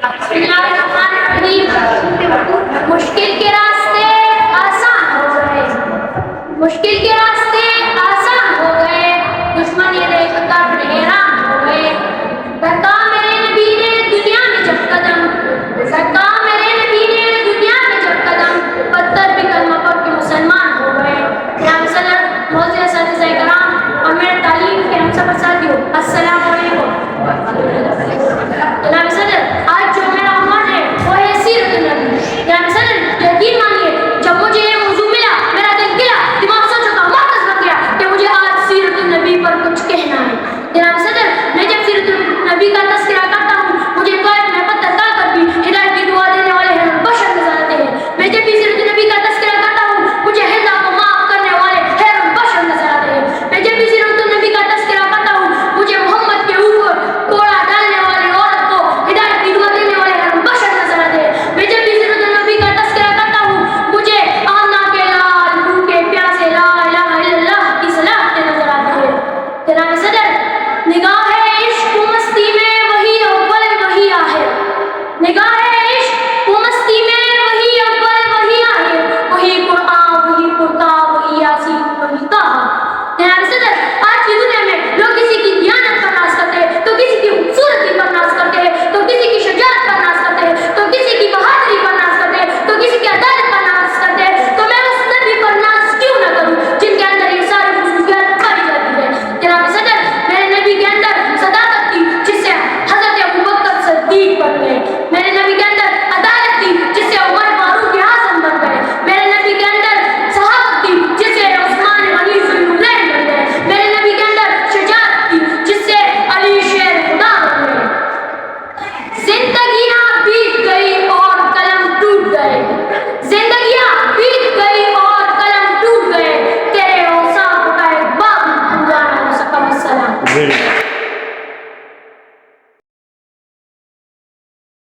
مشکل کے راستے آسان ہو گئے، مشکل کے راستے آسان ہو گئے، دشمن یہ دیکھ کر حیران ہو گئے۔ رکھا میرے نبی نے دنیا میں جب قدم، رکھا میرے نبی نے دنیا میں جب قدم، پتھر بھی کلمہ پڑھ کے مسلمان ہو گئے۔ جناب صدر، معزز اساتذہ کرام اور میرے تعلیم کے ہم سفر ساتھیوں، السلام علیکم۔ جناب صدر، آج جو میرا عنوان ہے وہ ہے سیرت النبی۔ جناب صدر، یقین مانیے جب مجھے یہ موضوع ملا میرا دل گلا، دماغ سوچوں کا مرکز بن گیا کہ مجھے آج سیرت النبی پر کچھ کہنا ہے۔ جناب صدر، میں جب سیرت النبی کا تذکرہ کرتا ہوں مجھے قائد میں پتھر ڈال کر بھی ہدایت کی دعا دینے والے ہیں بشر نظر آتے ہیں۔ میں جب بھی سیرت النبی کا تذکرہ کرتا ہوں مجھے ہندا کو معاف کرنے والے خیر البشر نظر آتے ہیں۔ میں جب بھی سیرت النبی کا تذکرہ کرتا ہوں مجھے محمد کے اوپر کوڑا ڈالنے والی عورت کو ہدایت کی دعا دینے والے خیر البشر نظر آتے ہیں۔ میں جب بھی سیرت النبی کا تذکرہ کرتا ہوں مجھے آمنہ کے لال بھوکے پیاسے لا الہ الا اللہ کی صلاحتیں نظر آتی ہیں۔ جناب صدر، نگاہ عشق و مستی میں وہی اول وہی آخر، نگاہ عشق و مستی میں وہی اول وہی آخر، وہی قرآن وہی فرقان وہی یاسین وہی طٰہٰ۔ جناب صدر، آج کی دنیا میں لوگ کسی کی دیانت پر ناز کرتے ہیں تو کسی کی خوبصورتی پر ناز کرتے ہیں، تو کسی کی شجاعت پر ناز کرتے ہیں، تو کسی کی بہادری پر ناز کرتے ہیں، تو کسی کی عدالت پر ناز کرتے ہیں۔ تو میں اس نبی پر ناز کیوں نہ کروں جن کے اندر یہ ساری خصوصیات پائی جاتی ہے؟ جناب صدر، میرے نبی کے اندر صداقت تھی جس سے حضرت ابوبکر صدیق بن گئے، میرے نبی کے اندر عدالت تھی جس سے عمر فاروق اعظم بن گئے، میرے نبی کے اندر صحابت تھی جس سے عثمان غنی ذوالنورین بن گئے، میرے نبی کے اندر شجاعت تھی جس سے علی شیر خدا بن گئے۔ زندگیاں بیت گئی اور قلم ٹوٹ گئے، زندگیاں بیت گئی اور قلم ٹوٹ گئے، تیرے اوصاف کا ایک باغ پورا نہ ہو سکا۔ السلام۔